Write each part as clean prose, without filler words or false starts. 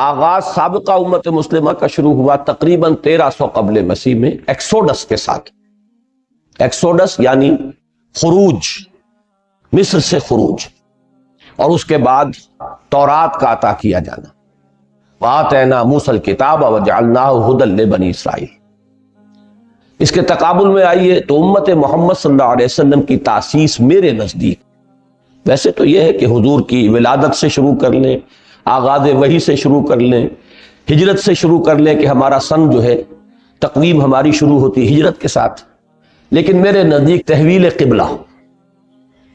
آغاز سابقہ امت مسلمہ کا شروع ہوا تقریباً 1300 قبل مسیح میں ایکسوڈس کے ساتھ. ایکسوڈس یعنی خروج، مصر سے خروج، اور اس کے بعد تورات کا عطا کیا جانا. وَآتَيْنَا مُوسَى الْكِتَابَ وَجَعَلْنَاهُ هُدًى لِبَنِي اسرائیل. اس کے تقابل میں آئیے تو امت محمد صلی اللہ علیہ وسلم کی تاسیس میرے نزدیک، ویسے تو یہ ہے کہ حضور کی ولادت سے شروع کر لیں، آغاز وحی سے شروع کر لیں، ہجرت سے شروع کر لیں کہ ہمارا سن جو ہے تقویم ہماری شروع ہوتی ہجرت کے ساتھ، لیکن میرے نزدیک تحویل قبلہ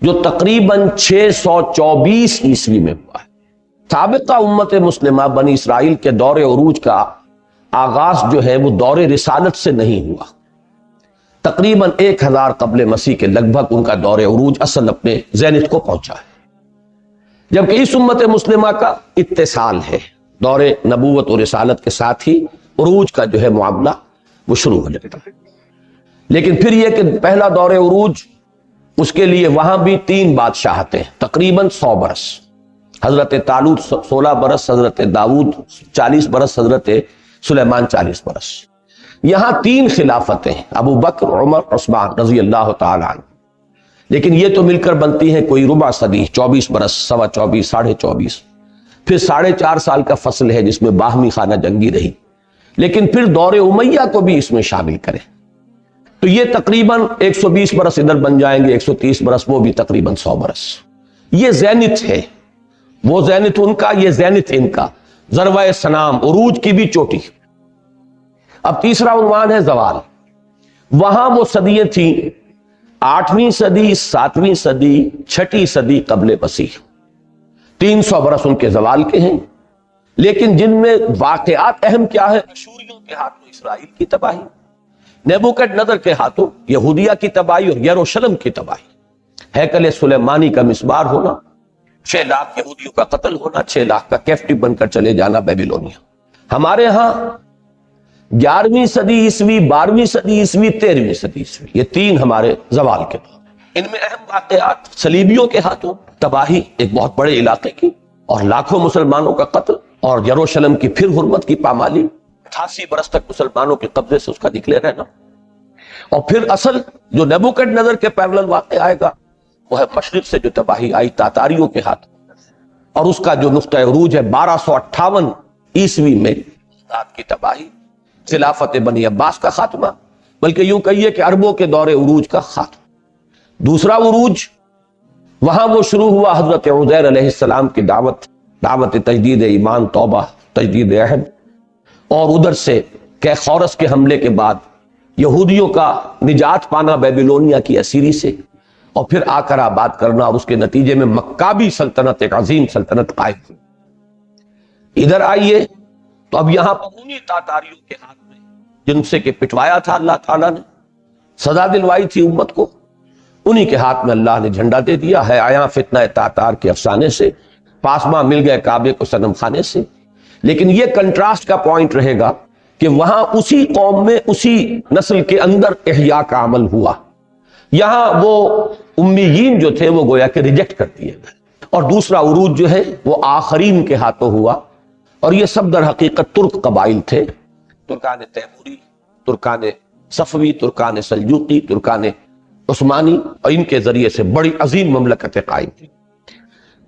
جو تقریباً 624 عیسوی میں ہوا ہے. سابقہ امت مسلمہ بنی اسرائیل کے دور عروج کا آغاز جو ہے وہ دور رسالت سے نہیں ہوا. تقریباً 1000 قبل مسیح کے لگ بھگ ان کا دور عروج اصل اپنے زینت کو پہنچا ہے، جبکہ اس امت مسلمہ کا اتصال ہے دور نبوت و رسالت کے ساتھ ہی عروج کا جو ہے معاملہ وہ شروع ہو جاتا ہے. لیکن پھر یہ کہ پہلا دور عروج، اس کے لیے وہاں بھی 3 بادشاہتیں تقریباً 100 برس، حضرت طالوت 16 برس، حضرت داؤد 40 برس، حضرت سلیمان 40 برس. یہاں 3 خلافتیں، ابو بکر، عمر، عثمان رضی اللہ تعالیٰ عنہ، لیکن یہ تو مل کر بنتی ہیں کوئی ربع صدی، 24 برس، 24.25، 24.5. پھر 4.5 سال کا فصل ہے جس میں باہمی خانہ جنگی رہی، لیکن پھر دور امیہ کو بھی اس میں شامل کریں تو یہ تقریباً 120 برس ادھر بن جائیں گے، 130 برس، وہ بھی تقریباً 100 برس. یہ زینت ہے، وہ زینت ان کا، یہ زینت ان کا، ذروہ سنام، عروج کی بھی چوٹی. اب تیسرا عنوان ہے زوال. وہاں وہ صدیاں تھیں 8ویں صدی، 7ویں صدی، 6ٹھی صدی قبل مسیح. 300 برس ان کے زوال کے ہیں، لیکن جن میں واقعات اہم کیا ہے؟ اشوریوں کے ہاتھوں اسرائیل کی تباہی، نیبوکڈ نظر کے ہاتھوں یہودیہ کی تباہی اور یروشلم کی تباہی، ہیکل سلیمانی کا مسمار ہونا، 6 لاکھ یہودیوں کا قتل ہونا، 6 لاکھ کا کیپٹیو بن کر چلے جانا بیبیلونیا. ہمارے ہاں 11ویں صدی عیسوی، 12ویں صدی عیسوی، 13ویں صدی عیسوی، یہ 3 ہمارے زوال کے دور. ان میں اہم واقعات صلیبیوں کے ہاتھوں تباہی ایک بہت بڑے علاقے کی اور لاکھوں مسلمانوں کا قتل، اور یروشلم کی پھر حرمت کی پامالی، 88 برس تک مسلمانوں کے قبضے سے اس کا نکلے رہنا. اور پھر اصل جو نیبوکڈ نظر کے پیرلل واقع آئے گا وہ ہے مشرق سے جو تباہی آئی تاتاریوں کے ہاتھ، اور اس کا جو نقطہ عروج ہے 1258 عیسوی میں بغداد کی تباہی، خلافت بنی عباس کا خاتمہ، بلکہ یوں کہیے کہ عربوں کے دور عروج کا خاتمہ. دوسرا عروج وہاں وہ شروع ہوا حضرت عزیر علیہ السلام کی دعوت تجدید ایمان، توبہ، تجدید عہد، اور ادھر سے کیخورس کے حملے کے بعد یہودیوں کا نجات پانا بیبیلونیا کی اسیری سے، اور پھر آ کر آباد کرنا، اور اس کے نتیجے میں مکابی سلطنت، ایک عظیم سلطنت قائم ہوئی. ادھر آئیے تو اب یہاں پر انہی تاتاریوں کے ہاتھ میں جن سے کہ پٹوایا تھا اللہ تعالیٰ نے، سزا دلوائی تھی امت کو، انہی کے ہاتھ میں اللہ نے جھنڈا دے دیا ہے. آیا فتنہ تاتار کے افسانے سے، پاسماں مل گئے کعبے کو صنم خانے سے. لیکن یہ کنٹراسٹ کا پوائنٹ رہے گا کہ وہاں اسی قوم میں، اسی نسل کے اندر احیاء کا عمل ہوا. یہاں وہ امیین جو تھے وہ گویا کہ ریجیکٹ کر دیے گئے، اور دوسرا عروج جو ہے وہ آخرین کے ہاتھوں ہوا، اور یہ سب در حقیقت ترک قبائل تھے، ترکان تیموری، Terken صفوی، Terken Seljuqi, Terken Usmani, اور ان کے ذریعے سے بڑی عظیم مملکتیں قائم تھی.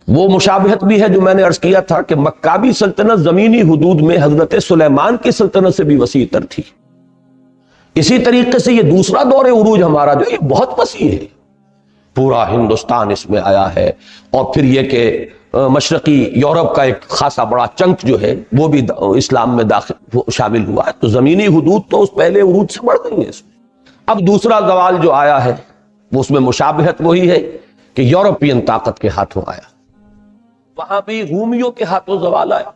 وہ مشابہت بھی ہے جو میں نے عرض کیا تھا کہ مکابی سلطنت زمینی حدود میں حضرت سلیمان کی سلطنت سے بھی وسیع تر تھی. اسی طریقے سے یہ دوسرا دور عروج ہمارا جو یہ بہت وسیع ہے، پورا ہندوستان اس میں آیا ہے، اور پھر یہ کہ مشرقی یورپ کا ایک خاصا بڑا چنک جو ہے وہ بھی اسلام میں داخل شامل ہوا ہے. تو زمینی حدود تو اس پہلے عروج سے بڑھ گئی ہیں اس میں. اب دوسرا زوال جو آیا ہے وہ اس میں مشابہت وہی ہے کہ یورپین طاقت کے ہاتھوں آیا، وہاں بھی رومیوں کے ہاتھوں زوال آیا،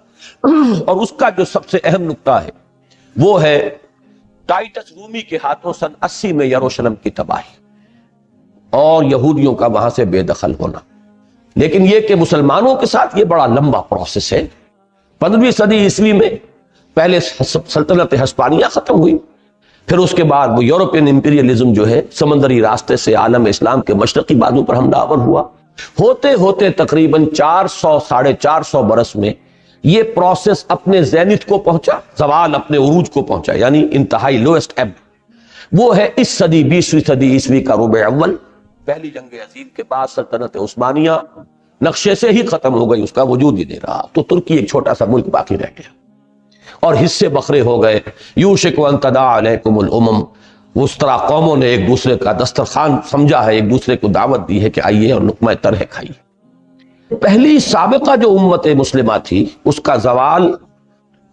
اور اس کا جو سب سے اہم نقطہ ہے وہ ہے ٹائٹس رومی کے ہاتھوں سن 80 میں یروشلم کی تباہی اور یہودیوں کا وہاں سے بے دخل ہونا. لیکن یہ کہ مسلمانوں کے ساتھ یہ بڑا لمبا پروسیس ہے. 15ویں صدی عیسوی میں پہلے سلطنت ہسپانیہ ختم ہوئی، پھر اس کے بعد وہ یورپین امپیریلزم جو ہے سمندری راستے سے عالم اسلام کے مشرقی بازو پر حملہ آور ہوا. ہوتے ہوتے تقریباً 400 ساڑھے 400 برس میں یہ پروسیس اپنے زینت کو پہنچا، زوال اپنے عروج کو پہنچا، یعنی انتہائی لوئسٹ ایب، وہ ہے اس صدی 20ویں صدی عیسوی کا ربع اول، پہلی جنگ عظیم کے بعد سلطنت عثمانیہ نقشے سے ہی ختم ہو گئی، اس کا وجود ہی نہیں رہا، تو ترکی ایک چھوٹا سا ملک باقی رہ گیا اور حصے بکھرے ہو گئے۔ یوشک ان تداعی علیکم الامم، اس طرح قوموں نے ایک دوسرے کا دسترخوان سمجھا ہے، ایک دوسرے کو دعوت دی ہے کہ آئیے اور لقمہ طرح کھائیے۔ پہلی سابقہ جو امت مسلمہ تھی اس کا زوال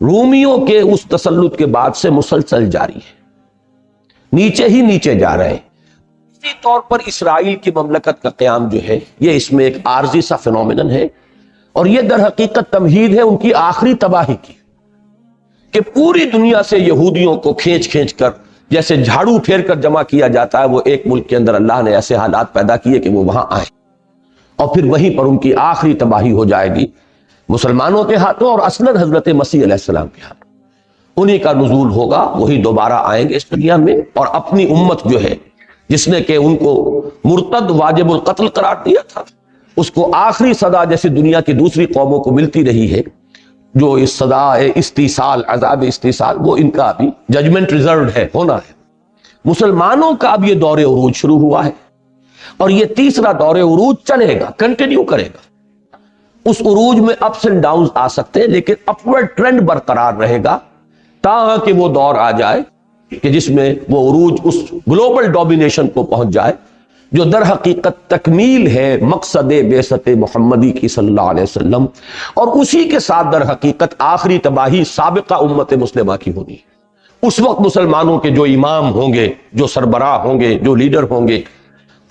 رومیوں کے اس تسلط کے بعد سے مسلسل جاری ہے، نیچے ہی نیچے جا رہے ہیں۔ اسی طور پر اسرائیل کی مملکت کا قیام جو ہے یہ اس میں ایک عارضی سا فنومینن ہے، اور یہ در حقیقت تمہید ہے ان کی آخری تباہی کی، کہ پوری دنیا سے یہودیوں کو کھینچ کھینچ کر جیسے جھاڑو پھیر کر جمع کیا جاتا ہے، وہ ایک ملک کے اندر اللہ نے ایسے حالات پیدا کیے کہ وہ وہاں آئیں، اور پھر وہیں پر ان کی آخری تباہی ہو جائے گی مسلمانوں کے ہاتھوں، اور اصلاً حضرت مسیح علیہ السلام کے ہاتھوں۔ انہی کا نزول ہوگا، وہی دوبارہ آئیں گے اس دنیا میں، اور اپنی امت جو ہے جس نے کہ ان کو مرتد واجب القتل قرار دیا تھا، اس کو آخری سزا جیسے دنیا کی دوسری قوموں کو ملتی رہی ہے، جو اس سزا استیصال، عذاب استیصال، وہ ان کا ابھی ججمنٹ ریزروڈ ہے، ہونا ہے۔ مسلمانوں کا اب یہ دور عروج شروع ہوا ہے، اور یہ تیسرا دور عروج چلے گا، کنٹینیو کرے گا۔ اس عروج میں اپس اینڈ ڈاؤنز آ سکتے ہیں، لیکن اپورڈ ٹرینڈ برقرار رہے گا تاہاں کہ وہ دور آ جائے کہ جس میں وہ عروج اس گلوبل ڈومینیشن کو پہنچ جائے جو در حقیقت تکمیل ہے مقصد بعثت محمدی کی صلی اللہ علیہ وسلم، اور اسی کے ساتھ در حقیقت آخری تباہی سابقہ امت مسلمہ کی ہونی ہے۔ اس وقت مسلمانوں کے جو امام ہوں گے، جو سربراہ ہوں گے، جو لیڈر ہوں گے،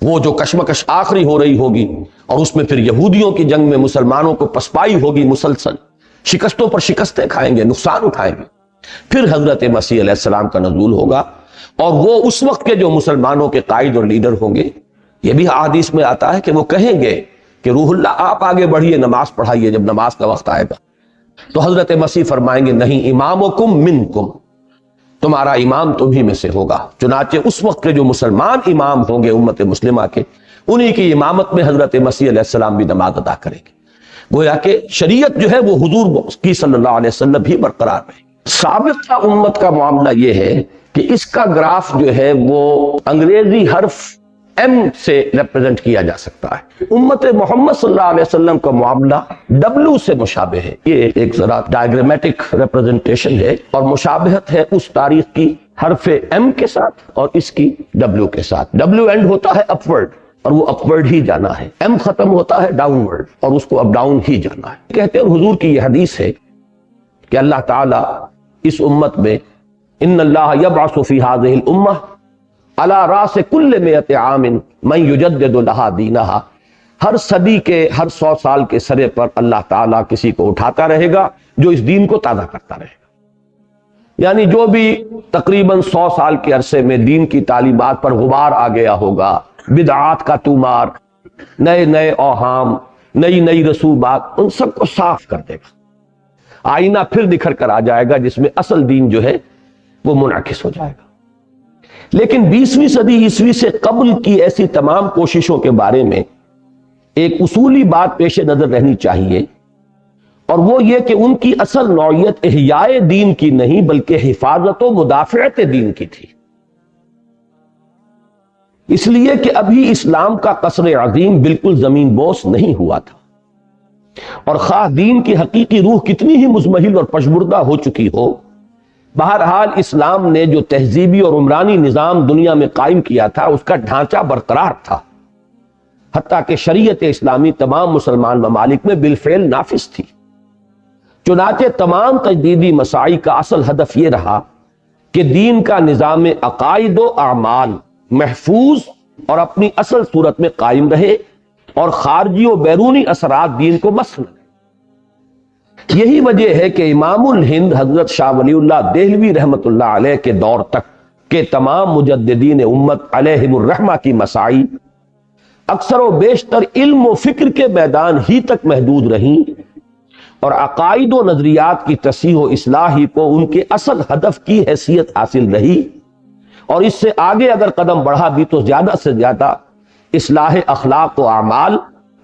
وہ جو کشمکش آخری ہو رہی ہوگی، اور اس میں پھر یہودیوں کی جنگ میں مسلمانوں کو پسپائی ہوگی، مسلسل شکستوں پر شکستیں کھائیں گے، نقصان اٹھائیں گے، پھر حضرت مسیح علیہ السلام کا نزول ہوگا، اور وہ اس وقت کے جو مسلمانوں کے قائد اور لیڈر ہوں گے، یہ بھی حدیث میں آتا ہے کہ وہ کہیں گے کہ روح اللہ آپ آگے بڑھیے، نماز پڑھائیے جب نماز کا وقت آئے گا، تو حضرت مسیح فرمائیں گے نہیں، امامکم منکم، تمہارا امام تمہیں میں سے ہوگا۔ چنانچہ اس وقت کے جو مسلمان امام ہوں گے امت مسلمہ کے، انہی کی امامت میں حضرت مسیح علیہ السلام بھی نماز ادا کریں گے، گویا کہ شریعت جو ہے وہ حضور کی صلی اللہ علیہ وسلم بھی برقرار رہے۔ سابقہ امت کا معاملہ یہ ہے کہ اس کا گراف جو ہے وہ انگریزی حرف ایم سے ریپرزنٹ کیا جا سکتا ہے۔ امت محمد صلی اللہ علیہ وسلم کا معاملہ ڈبلو سے مشابہ ہے، یہ ایک ذرا ڈائیگرامیٹک ریپرزنٹیشن ہے، اور مشابہت ہے اس تاریخ کی حرف ایم کے ساتھ اور اس کی ڈبلو کے ساتھ۔ ڈبلو اینڈ ہوتا ہے اپورڈ، اور وہ اپورڈ ہی جانا ہے، ایم ختم ہوتا ہے ڈاؤن ورڈ، اور اس کو اپ ڈاؤن ہی جانا ہے۔ کہتے ہیں حضور کی یہ حدیث ہے کہ اللہ تعالیٰ اس امت میں ان اللہ یبعث فی هذه الامہ علی راس کل مئۃ عام من یجدد لها دینہا، ہر صدی کے ہر 100 سال کے سرے پر اللہ تعالیٰ کسی کو اٹھاتا رہے گا جو اس دین کو تازہ کرتا رہے گا، یعنی جو بھی تقریباً 100 سال کے عرصے میں دین کی تعلیمات پر غبار آ گیا ہوگا، بدعات کا تومار، نئے نئے اوہام، نئی نئی رسومات، ان سب کو صاف کر دے گا، آئینہ پھر نکھر کر آ جائے گا جس میں اصل دین جو ہے وہ منعکس ہو جائے گا۔ لیکن 20ویں صدی عیسوی سے قبل کی ایسی تمام کوششوں کے بارے میں ایک اصولی بات پیش نظر رہنی چاہیے، اور وہ یہ کہ ان کی اصل نوعیت احیاء دین کی نہیں بلکہ حفاظت و مدافعت دین کی تھی، اس لیے کہ ابھی اسلام کا قصر عظیم بالکل زمین بوس نہیں ہوا تھا، اور خواہ دین کی حقیقی روح کتنی ہی مزمحل اور پشمردہ ہو چکی ہو، بہرحال اسلام نے جو تہذیبی اور عمرانی نظام دنیا میں قائم کیا تھا اس کا ڈھانچہ برقرار تھا، حتیٰ کہ شریعت اسلامی تمام مسلمان ممالک میں بالفعل نافذ تھی۔ چنانچہ تمام تجدیدی مساعی کا اصل ہدف یہ رہا کہ دین کا نظام عقائد و اعمال محفوظ اور اپنی اصل صورت میں قائم رہے، اور خارجی و بیرونی اثرات دین کو مس نہ لیں۔ یہی وجہ ہے کہ امام الہند حضرت شاہ ولی اللہ دہلوی رحمت اللہ علیہ کے دور تک کے تمام مجددین امت علیہم الرحمہ کی مساعی اکثر و بیشتر علم و فکر کے میدان ہی تک محدود رہیں، اور عقائد و نظریات کی تصحیح و اصلاح ہی کو ان کے اصل ہدف کی حیثیت حاصل رہی، اور اس سے آگے اگر قدم بڑھا بھی تو زیادہ سے زیادہ اصلاح اخلاق و اعمال،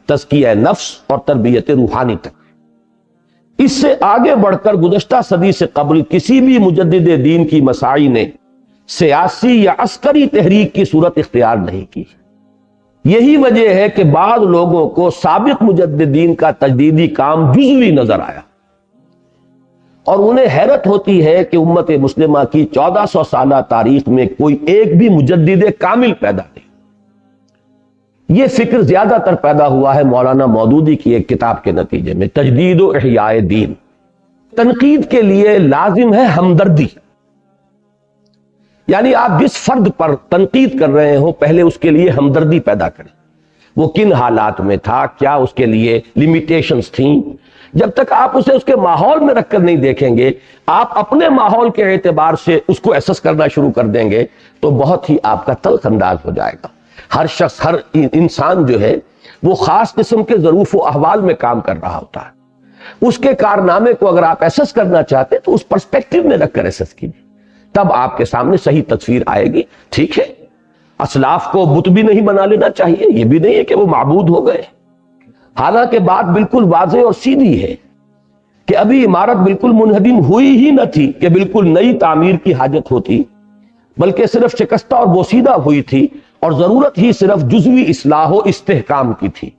تزکیہ نفس اور تربیت روحانی تک۔ اس سے آگے بڑھ کر گزشتہ صدی سے قبل کسی بھی مجدد دین کی مساعی نے سیاسی یا عسکری تحریک کی صورت اختیار نہیں کی۔ یہی وجہ ہے کہ بعض لوگوں کو سابق مجددین کا تجدیدی کام جزوی نظر آیا، اور انہیں حیرت ہوتی ہے کہ امت مسلمہ کی 1400 سالہ تاریخ میں کوئی ایک بھی مجدد کامل پیدا نہیں۔ یہ فکر زیادہ تر پیدا ہوا ہے مولانا مودودی کی ایک کتاب کے نتیجے میں، تجدید و احیاء دین۔ تنقید کے لیے لازم ہے ہمدردی، یعنی آپ جس فرد پر تنقید کر رہے ہو پہلے اس کے لیے ہمدردی پیدا کریں، وہ کن حالات میں تھا، کیا اس کے لیے لیمیٹیشنز تھیں۔ جب تک آپ اسے اس کے ماحول میں رکھ کر نہیں دیکھیں گے، آپ اپنے ماحول کے اعتبار سے اس کو ایسس کرنا شروع کر دیں گے تو بہت ہی آپ کا تلخ انداز ہو جائے گا۔ ہر شخص، ہر انسان جو ہے وہ خاص قسم کے ظروف و احوال میں کام کر رہا ہوتا ہے۔ اس کے کارنامے کو اگر آپ ایسس کرنا چاہتے تو اس پرسپیکٹو میں رکھ کر ایسس کیجیے، تب آپ کے سامنے صحیح تصویر آئے گی۔ ٹھیک ہے، اسلاف کو بت بھی نہیں بنا لینا چاہیے، یہ بھی نہیں ہے کہ وہ معبود ہو گئے، حالانکہ بات بالکل واضح اور سیدھی ہے کہ ابھی عمارت بالکل منہدم ہوئی ہی نہ تھی کہ بالکل نئی تعمیر کی حاجت ہوتی، بلکہ صرف شکستہ اور بوسیدہ ہوئی تھی، اور ضرورت ہی صرف جزوی اصلاح و استحکام کی تھی۔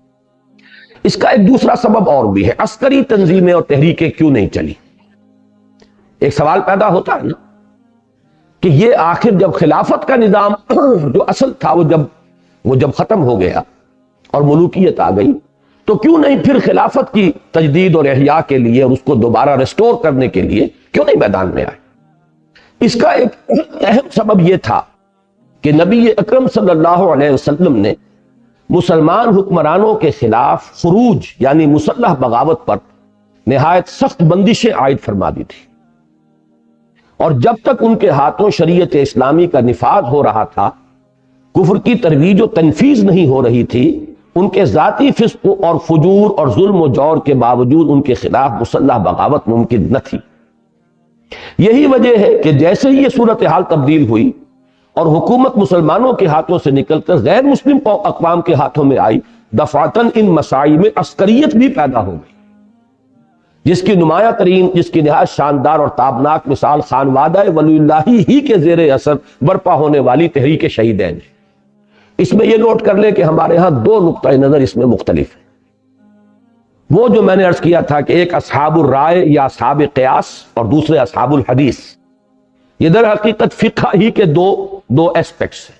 اس کا ایک دوسرا سبب اور بھی ہے، عسکری تنظیمیں اور تحریکیں کیوں نہیں چلی؟ ایک سوال پیدا ہوتا ہے نا کہ یہ آخر جب خلافت کا نظام جو اصل تھا وہ جب ختم ہو گیا اور ملوکیت آ گئی، تو کیوں نہیں پھر خلافت کی تجدید اور احیاء کے لیے اور اس کو دوبارہ ریسٹور کرنے کے لیے کیوں نہیں میدان میں آئے؟ اس کا ایک اہم سبب یہ تھا کہ نبی اکرم صلی اللہ علیہ وسلم نے مسلمان حکمرانوں کے خلاف خروج یعنی مسلح بغاوت پر نہایت سخت بندشیں عائد فرما دی تھی، اور جب تک ان کے ہاتھوں شریعت اسلامی کا نفاذ ہو رہا تھا، کفر کی ترویج و تنفیذ نہیں ہو رہی تھی، ان کے ذاتی فسق اور فجور اور ظلم و جور کے باوجود ان کے خلاف مسلح بغاوت ممکن نہ تھی۔ یہی وجہ ہے کہ جیسے ہی یہ صورتحال تبدیل ہوئی اور حکومت مسلمانوں کے ہاتھوں سے نکل کر غیر مسلم اقوام کے ہاتھوں میں آئی، دفعتاً ان مساعی میں عسکریت بھی پیدا ہو گئی، جس کی نمایاں ترین، جس کی نہایت شاندار اور تابناک مثال خانوادہ ولی اللہ ہی کے زیر اثر برپا ہونے والی تحریک شہیدین ہے۔ اس میں یہ نوٹ کر لیں کہ ہمارے ہاں دو نقطۂ نظر اس میں مختلف ہیں۔ وہ جو میں نے عرض کیا تھا کہ ایک اصحاب الرائے یا اصحاب قیاس اور دوسرے اصحاب الحدیث، یہ در حقیقت فقہ ہی کے دو ایسپیکٹس ہیں۔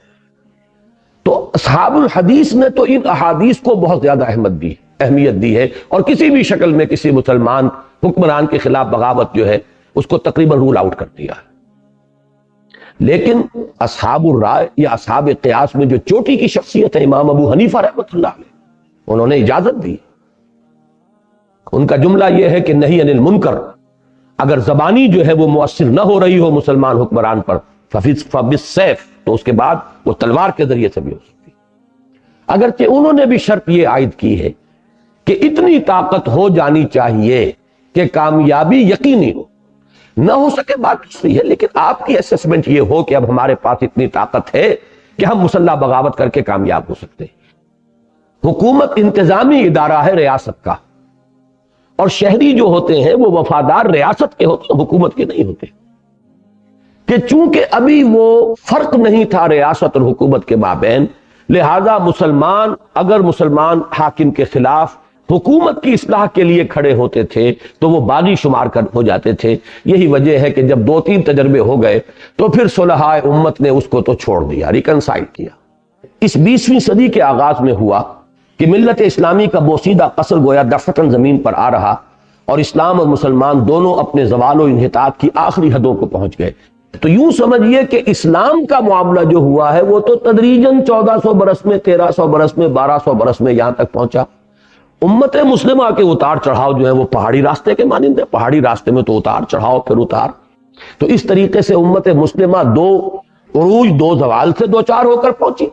تو اصحاب الحدیث نے تو ان احادیث کو بہت زیادہ اہمیت دی ہے، اور کسی بھی شکل میں کسی مسلمان حکمران کے خلاف بغاوت جو ہے اس کو تقریباً رول آؤٹ کر دیا ہے۔ لیکن اصحاب الرائے یا اصحاب قیاس میں جو چوٹی کی شخصیت ہے امام ابو حنیفہ رحمۃ اللہ علیہ، انہوں نے اجازت دی۔ ان کا جملہ یہ ہے کہ نہی عن المنکر، اگر زبانی جو ہے وہ مؤثر نہ ہو رہی ہو مسلمان حکمران پر، فبالسیف، تو اس کے بعد وہ تلوار کے ذریعے سے بھی ہو سکتی۔ اگرچہ انہوں نے بھی شرط یہ عائد کی ہے کہ اتنی طاقت ہو جانی چاہیے کہ کامیابی یقینی ہو، نہ ہو سکے بات دوسری ہے، لیکن آپ کی اسیسمنٹ یہ ہو کہ اب ہمارے پاس اتنی طاقت ہے کہ ہم مسلح بغاوت کر کے کامیاب ہو سکتے ہیں۔ حکومت انتظامی ادارہ ہے ریاست کا، اور شہری جو ہوتے ہیں وہ وفادار ریاست کے ہوتے ہیں، حکومت کے نہیں ہوتے، کہ چونکہ ابھی وہ فرق نہیں تھا ریاست اور حکومت کے مابین، لہذا اگر مسلمان حاکم کے خلاف حکومت کی اصلاح کے لیے کھڑے ہوتے تھے تو وہ باغی شمار ہو جاتے تھے۔ یہی وجہ ہے کہ جب 2-3 تجربے ہو گئے تو پھر صلحاء امت نے اس کو تو چھوڑ دیا، ریکنسائل کیا۔ اس 20ویں صدی کے آغاز میں ہوا کہ ملت اسلامی کا بوسیدہ قصر گویا دفعتاً زمین پر آ رہا، اور اسلام اور مسلمان دونوں اپنے زوال و انحطاط کی آخری حدوں کو پہنچ گئے۔ تو یوں سمجھیے کہ اسلام کا معاملہ جو ہوا ہے وہ تو تدریجاً 1400 برس میں، 1300 برس میں، 1200 برس میں یہاں تک پہنچا۔ امت مسلمہ کے اتار چڑھاؤ جو ہے وہ پہاڑی راستے کے مانند ہے، پہاڑی راستے میں تو اتار چڑھاؤ پھر اتار۔ تو اس طریقے سے امت مسلمہ 2 عروج 2 زوال سے دوچار ہو کر پہنچی،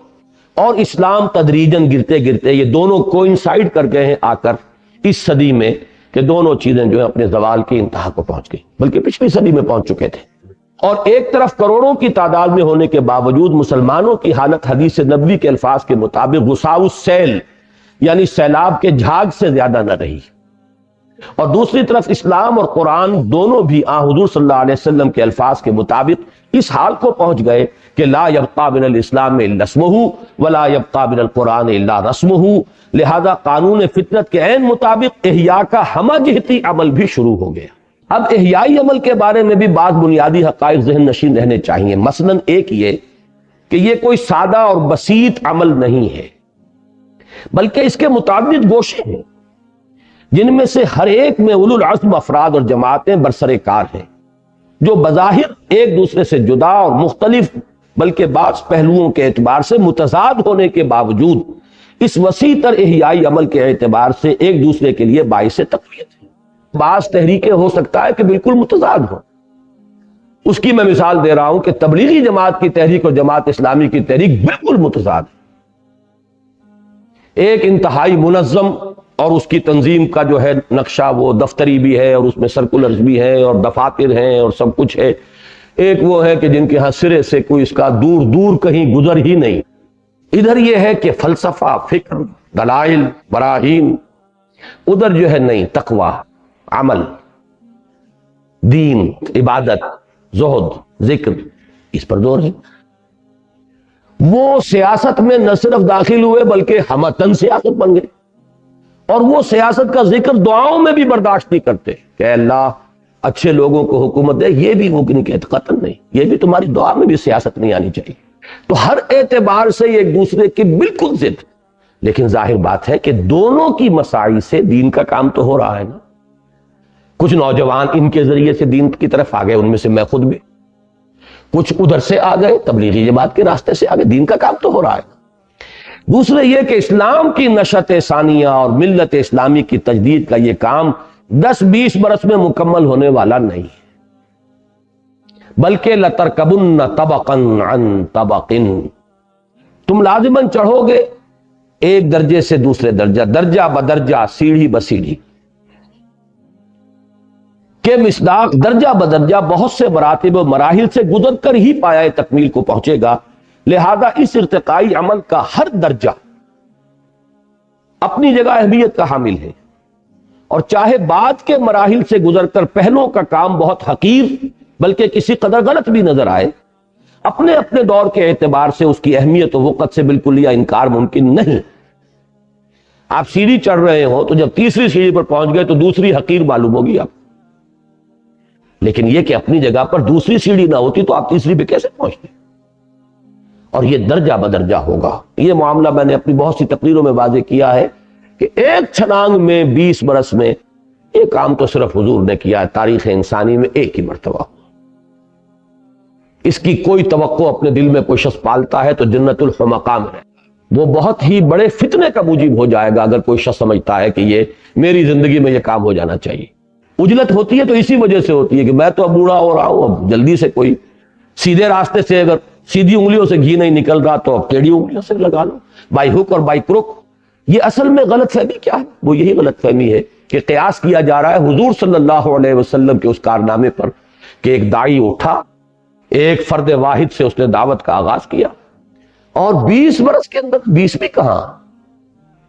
اور اسلام تدریجاً گرتے گرتے یہ دونوں کوئنسائیڈ کر گئے ہیں آ کر اس صدی میں، کہ دونوں چیزیں جو ہیں اپنے زوال کی انتہا کو پہنچ گئی، بلکہ پچھلی صدی میں پہنچ چکے تھے۔ اور ایک طرف کروڑوں کی تعداد میں ہونے کے باوجود مسلمانوں کی حالت حدیث نبوی کے الفاظ کے مطابق غصاء السیل یعنی سیلاب کے جھاگ سے زیادہ نہ رہی۔ اور دوسری طرف اسلام اور قرآن دونوں بھی حضور صلی اللہ علیہ وسلم کے الفاظ کے مطابق اس حال کو پہنچ گئے کہ لا یبقى من الاسلام الا اسمہ ولا یبقى من القرآن الا رسمہ، لہذا قانون فطرت کے عین مطابق احیاء کا ہمہ جہتی عمل بھی شروع ہو گیا۔ اب احیائی عمل کے بارے میں بھی بعض بنیادی حقائق ذہن نشین رہنے چاہیے۔ مثلا ایک یہ کہ یہ کوئی سادہ اور بسیط عمل نہیں ہے، بلکہ اس کے متعدد گوشے ہیں جن میں سے ہر ایک میں اولو العزم افراد اور جماعتیں برسر کار ہیں، جو بظاہر ایک دوسرے سے جدا اور مختلف بلکہ بعض پہلوؤں کے اعتبار سے متضاد ہونے کے باوجود اس وسیع تر احیائی عمل کے اعتبار سے ایک دوسرے کے لیے باعث تقویت ہے۔ بعض تحریکیں ہو سکتا ہے کہ بالکل متضاد ہوں، اس کی میں مثال دے رہا ہوں کہ تبلیغی جماعت کی تحریک اور جماعت اسلامی کی تحریک بالکل متضاد ہے۔ ایک انتہائی منظم اور اس کی تنظیم کا جو ہے نقشہ وہ دفتری بھی ہے اور اس میں سرکولرز بھی ہیں اور دفاتر ہیں اور سب کچھ ہے۔ ایک وہ ہے کہ جن کے ہاں سرے سے کوئی اس کا دور دور کہیں گزر ہی نہیں۔ ادھر یہ ہے کہ فلسفہ، فکر، دلائل، براہین، ادھر جو ہے نہیں، تقوی، عمل، دین، عبادت، زہد، ذکر، اس پر زور ہے۔ وہ سیاست میں نہ صرف داخل ہوئے بلکہ ہمتن سیاست بن گئے، اور وہ سیاست کا ذکر دعاؤں میں بھی برداشت نہیں کرتے کہ اے اللہ اچھے لوگوں کو حکومت دے، یہ بھی وہ نہیں کہتے، قطعاً نہیں، یہ بھی تمہاری دعا میں بھی سیاست نہیں آنی چاہیے۔ تو ہر اعتبار سے ایک دوسرے کی بالکل ضد، لیکن ظاہر بات ہے کہ دونوں کی مساعی سے دین کا کام تو ہو رہا ہے نا۔ کچھ نوجوان ان کے ذریعے سے دین کی طرف آ گئے، ان میں سے میں خود بھی، کچھ ادھر سے آ گئے، تبلیغی جماعت کے راستے سے آ گئے، دین کا کام تو ہو رہا ہے۔ دوسرے یہ کہ اسلام کی نشأت ثانیہ اور ملت اسلامی کی تجدید کا یہ کام 10-20 برس میں مکمل ہونے والا نہیں، بلکہ لَتَرْكَبُنَّ طَبَقًا عَنْ طَبَقٍ، تم لازماً چڑھو گے ایک درجے سے دوسرے درجہ، درجہ بدرجہ، سیڑھی بسیڑھی کے مصداق درجہ بدرجہ بہت سے مراتب و مراحل سے گزر کر ہی پایہ تکمیل کو پہنچے گا۔ لہذا اس ارتقائی عمل کا ہر درجہ اپنی جگہ اہمیت کا حامل ہے، اور چاہے بعد کے مراحل سے گزر کر پہلوں کا کام بہت حقیر بلکہ کسی قدر غلط بھی نظر آئے، اپنے اپنے دور کے اعتبار سے اس کی اہمیت و وقت سے بالکل یا انکار ممکن نہیں۔ آپ سیڑھی چڑھ رہے ہو تو جب تیسری سیڑھی پر پہنچ گئے تو دوسری حقیر معلوم ہوگی آپ، لیکن یہ کہ اپنی جگہ پر دوسری سیڑھی نہ ہوتی تو آپ تیسری پہ کیسے پہنچتے؟ اور یہ درجہ بدرجہ ہوگا۔ یہ معاملہ میں نے اپنی بہت سی تقریروں میں واضح کیا ہے کہ ایک چھلانگ میں 20 برس میں یہ کام تو صرف حضور نے کیا ہے، تاریخ انسانی میں ایک ہی مرتبہ۔ اس کی کوئی توقع اپنے دل میں کوئی شخص پالتا ہے تو جنت الحمقاء میں رہتا ہے، وہ بہت ہی بڑے فتنے کا موجب ہو جائے گا اگر کوئی شخص سمجھتا ہے کہ یہ میری زندگی میں یہ کام ہو جانا چاہیے۔ اجلت ہوتی ہے تو اسی وجہ سے ہوتی ہے کہ میں تو اب بوڑھا ہو رہا ہوں، اب جلدی سے کوئی سیدھے راستے سے اگر سیدھی انگلیوں سے گھی نہیں نکل رہا تو اب ٹیڑھی انگلیوں سے لگا لو، بائی ہک اور بائی کروک۔ یہ اصل میں غلط فہمی کیا ہے؟ وہ یہی غلط فہمی ہے کہ قیاس کیا جا رہا ہے حضور صلی اللہ علیہ وسلم کے اس کارنامے پر کہ ایک داعی اٹھا، ایک فرد واحد سے اس نے دعوت کا آغاز کیا، اور 20 برس کے اندر، 20 بھی کہاں،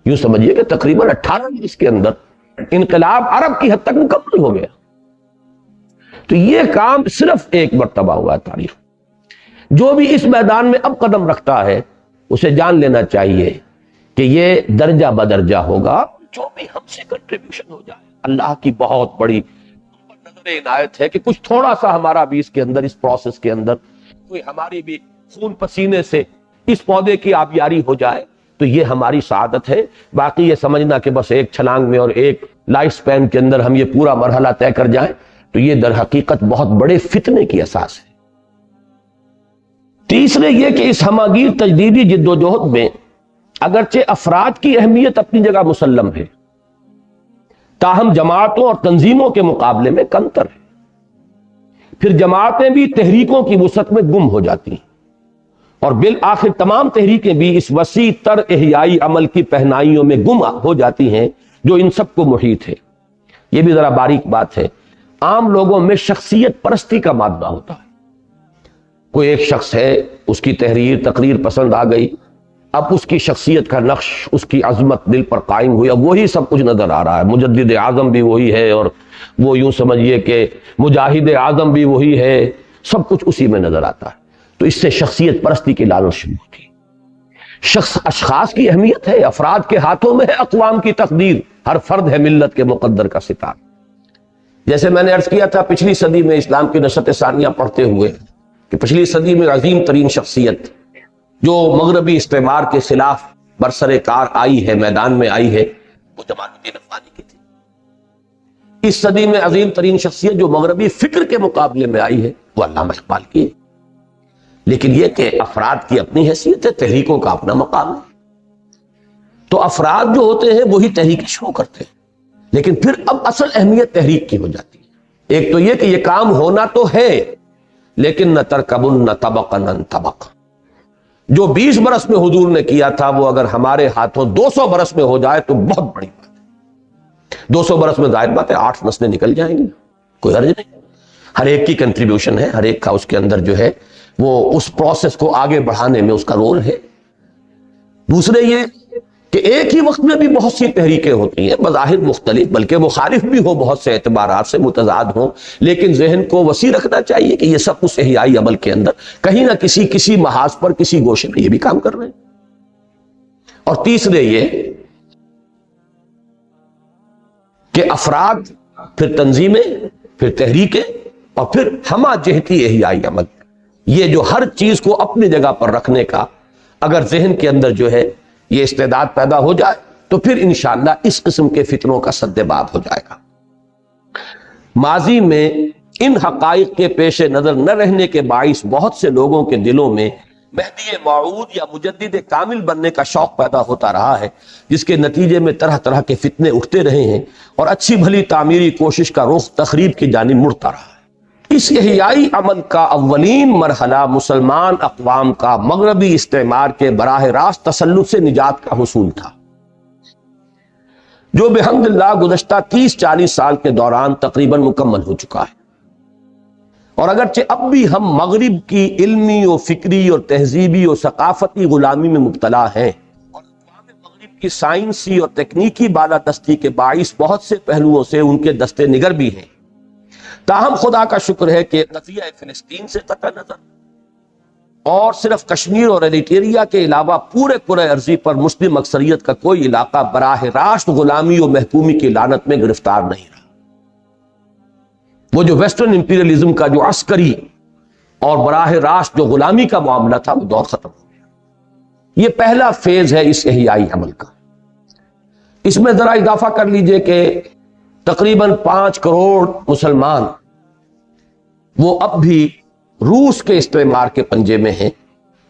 یوں سمجھیے کہ تقریباً 18 برس کے اندر انقلاب عرب کی حد تک مکمل ہو گیا۔ تو یہ کام صرف ایک مرتبہ ہوا ہے تاریخ۔ جو بھی اس میدان میں اب قدم رکھتا ہے اسے جان لینا چاہیے کہ یہ درجہ بدرجہ ہوگا، جو بھی ہم سے کنٹریبیوشن ہو جائے۔ اللہ کی بہت بڑی نظر عنایت ہے کہ کچھ تھوڑا سا ہمارا بھی اس کے اندر، اس پروسیس کے اندر کوئی ہماری بھی خون پسینے سے اس پودے کی آبیاری ہو جائے تو یہ ہماری سعادت ہے۔ باقی یہ سمجھنا کہ بس ایک چھلانگ میں اور ایک لائف سپین کے اندر ہم یہ پورا مرحلہ طے کر جائیں تو یہ در حقیقت بہت بڑے فتنے کی اساس ہے۔ تیسرے یہ کہ اس ہماگیر تجدیدی جد و جہد میں اگرچہ افراد کی اہمیت اپنی جگہ مسلم ہے، تاہم جماعتوں اور تنظیموں کے مقابلے میں کمتر ہے۔ پھر جماعتیں بھی تحریکوں کی وسعت میں گم ہو جاتی ہیں، اور بالآخر تمام تحریکیں بھی اس وسیع تر احیائی عمل کی پہنائیوں میں گم ہو جاتی ہیں جو ان سب کو محیط ہے۔ یہ بھی ذرا باریک بات ہے، عام لوگوں میں شخصیت پرستی کا مادہ ہوتا ہے۔ کوئی ایک شخص ہے، اس کی تحریر تقریر پسند آ گئی، اب اس کی شخصیت کا نقش، اس کی عظمت دل پر قائم ہوئی. اب وہی سب کچھ نظر آ رہا ہے. مجدد اعظم بھی وہی ہے، اور وہ یوں سمجھیے کہ مجاہد اعظم بھی وہی ہے، سب کچھ اسی میں نظر آتا ہے. تو اس سے شخصیت پرستی کی لالچ شروع ہوتی ہے. اشخاص کی اہمیت ہے، افراد کے ہاتھوں میں ہے اقوام کی تقدیر. ہر فرد ہے ملت کے مقدر کا ستارہ. جیسے میں نے عرض کیا تھا پچھلی صدی میں اسلام کی نشأت ثانیہ پڑھتے ہوئے کہ پچھلی صدی میں عظیم ترین شخصیت جو مغربی استعمار کے خلاف برسر کار آئی ہے، میدان میں آئی ہے، وہ جمال الدین افغانی کی تھی. اس صدی میں عظیم ترین شخصیت جو مغربی فکر کے مقابلے میں آئی ہے وہ علامہ اقبال کی ہے. لیکن یہ کہ افراد کی اپنی حیثیت ہے، تحریکوں کا اپنا مقام ہے. تو افراد جو ہوتے ہیں وہی تحریک شروع کرتے ہیں. لیکن پھر اب اصل اہمیت تحریک کی ہو جاتی ہے. ایک تو یہ کہ یہ کام ہونا تو ہے، لیکن نہ ترکبن نہ طبقن ان طبق. جو 20 برس میں حضور نے کیا تھا وہ اگر ہمارے ہاتھوں 200 برس میں ہو جائے تو بہت بڑی بات ہے. 200 برس میں ظاہر بات ہے 8 نسلیں نکل جائیں گی، کوئی حرج نہیں. ہر ایک کی کنٹریبیوشن ہے، ہر ایک کا اس کے اندر جو ہے وہ اس پروسیس کو آگے بڑھانے میں اس کا رول ہے. دوسرے یہ کہ ایک ہی وقت میں بھی بہت سی تحریکیں ہوتی ہیں، بظاہر مختلف، بلکہ مخالف بھی ہو، بہت سے اعتبارات سے متضاد ہوں، لیکن ذہن کو وسیع رکھنا چاہیے کہ یہ سب کچھ احیائی عمل کے اندر کہیں نہ کسی محاذ پر، کسی گوشے میں یہ بھی کام کر رہے ہیں. اور تیسرے یہ کہ افراد، پھر تنظیمیں، پھر تحریکیں، اور پھر ہمہ جہتی احیائی عمل، یہ جو ہر چیز کو اپنی جگہ پر رکھنے کا اگر ذہن کے اندر جو ہے یہ استعداد پیدا ہو جائے تو پھر انشاءاللہ اس قسم کے فتنوں کا سدباب ہو جائے گا. ماضی میں ان حقائق کے پیش نظر نہ رہنے کے باعث بہت سے لوگوں کے دلوں میں مہدی موعود یا مجدد کامل بننے کا شوق پیدا ہوتا رہا ہے، جس کے نتیجے میں طرح طرح کے فتنے اٹھتے رہے ہیں اور اچھی بھلی تعمیری کوشش کا رخ تخریب کی جانب مڑتا رہا ہے. اس احیائی عمل کا اولین مرحلہ مسلمان اقوام کا مغربی استعمار کے براہ راست تسلط سے نجات کا حصول تھا، جو بحمد اللہ گزشتہ 30-40 سال کے دوران تقریباً مکمل ہو چکا ہے. اور اگرچہ اب بھی ہم مغرب کی علمی و فکری اور تہذیبی اور ثقافتی غلامی میں مبتلا ہیں، اور اقوام مغرب کی سائنسی اور تکنیکی بالادستی کے باعث بہت سے پہلوؤں سے ان کے دستے نگر بھی ہیں، تاہم خدا کا شکر ہے کہ قضیہ فلسطین سے قطع نظر اور صرف کشمیر اور ایریٹریا کے علاوہ پورے کرۂ ارضی پر مسلم اکثریت کا کوئی علاقہ براہ راست غلامی و محکومی کی لعنت میں گرفتار نہیں رہا. وہ جو ویسٹرن امپیریلزم کا جو عسکری اور براہ راست جو غلامی کا معاملہ تھا وہ دور ختم ہو گیا. یہ پہلا فیز ہے اس احیائی عمل کا. اس میں ذرا اضافہ کر لیجئے کہ تقریباً 5 کروڑ مسلمان وہ اب بھی روس کے استعمار کے پنجے میں ہیں،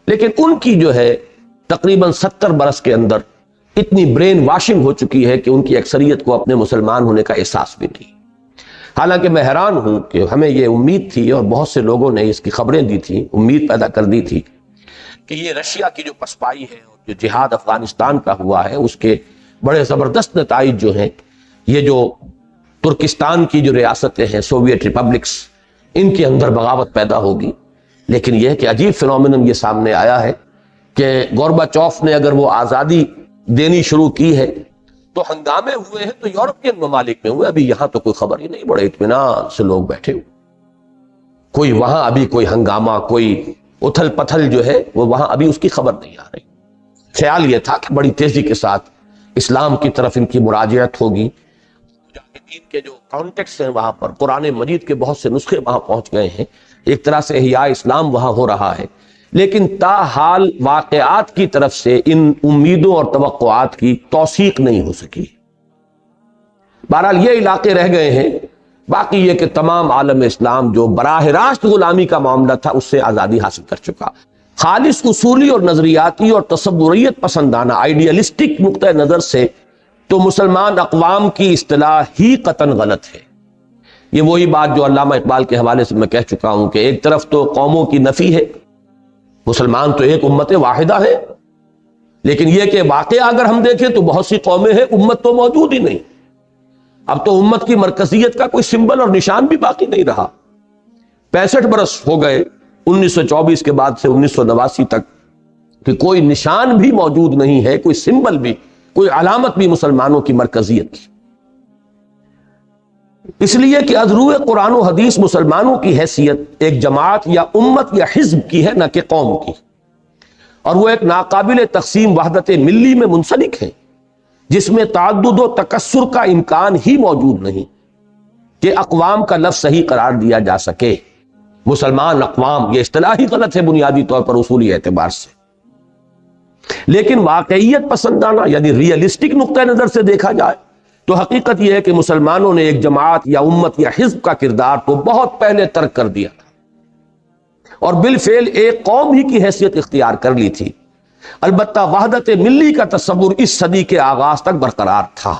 لیکن ان کی جو ہے تقریباً 70 برس کے اندر اتنی برین واشنگ ہو چکی ہے کہ ان کی اکثریت کو اپنے مسلمان ہونے کا احساس بھی نہیں. حالانکہ میں حیران ہوں کہ ہمیں یہ امید تھی اور بہت سے لوگوں نے اس کی خبریں دی تھی، امید پیدا کر دی تھی کہ یہ رشیا کی جو پسپائی ہے اور جو جہاد افغانستان کا ہوا ہے اس کے بڑے زبردست نتائج جو ہیں، یہ جو ترکستان کی جو ریاستیں ہیں سوویت ریپبلکس، ان کے اندر بغاوت پیدا ہوگی. لیکن یہ کہ عجیب فینومینن یہ سامنے آیا ہے کہ گورباچوف نے اگر وہ آزادی دینی شروع کی ہے تو ہنگامے ہوئے ہیں تو یورپین ممالک میں ہوئے، ابھی یہاں تو کوئی خبر ہی نہیں، بڑے اطمینان سے لوگ بیٹھے ہوئے، کوئی وہاں ابھی کوئی ہنگامہ، کوئی اتھل پتھل جو ہے وہ وہاں ابھی اس کی خبر نہیں آ رہی. خیال یہ تھا کہ بڑی تیزی کے ساتھ اسلام کی طرف ان کی مراجعت ہوگی. مجاہدین کے جو کانٹیکٹس ہیں وہاں پر قرآن مجید کے بہت سے نسخے وہاں پہنچ گئے ہیں، ایک طرح سے احیاء اسلام وہاں ہو رہا ہے. لیکن تاحال واقعات کی طرف سے ان امیدوں اور توقعات کی توثیق نہیں ہو سکی. بہرحال یہ علاقے رہ گئے ہیں. باقی یہ کہ تمام عالم اسلام جو براہ راست غلامی کا معاملہ تھا اس سے آزادی حاصل کر چکا. خالص اصولی اور نظریاتی اور تصوریت پسندانہ آئیڈیالسٹک نقطہ نظر سے تو مسلمان اقوام کی اصطلاح ہی قطعاً غلط ہے. یہ وہی بات جو علامہ اقبال کے حوالے سے میں کہہ چکا ہوں کہ ایک طرف تو قوموں کی نفی ہے، مسلمان تو ایک امت واحدہ ہے، لیکن یہ کہ واقعہ اگر ہم دیکھیں تو بہت سی قومیں ہیں، امت تو موجود ہی نہیں. اب تو امت کی مرکزیت کا کوئی سمبل اور نشان بھی باقی نہیں رہا. 65 برس ہو گئے 1924 کے بعد سے 1989 تک کہ کوئی نشان بھی موجود نہیں ہے، کوئی سمبل بھی، کوئی علامت بھی مسلمانوں کی مرکزیت کی۔ اس لیے کہ از روئے قرآن و حدیث مسلمانوں کی حیثیت ایک جماعت یا امت یا حزب کی ہے، نہ کہ قوم کی، اور وہ ایک ناقابل تقسیم وحدت ملی میں منسلک ہے، جس میں تعدد و تکثر کا امکان ہی موجود نہیں کہ اقوام کا لفظ صحیح قرار دیا جا سکے۔ مسلمان اقوام یہ اصطلاح ہی غلط ہے بنیادی طور پر اصولی اعتبار سے، لیکن واقعیت پسندانہ یعنی ریئلسٹک نقطہ نظر سے دیکھا جائے تو حقیقت یہ ہے کہ مسلمانوں نے ایک جماعت یا امت یا حزب کا کردار تو بہت پہلے ترک کر دیا تھا اور بالفعل ایک قوم ہی کی حیثیت اختیار کر لی تھی۔ البتہ وحدت ملی کا تصور اس صدی کے آغاز تک برقرار تھا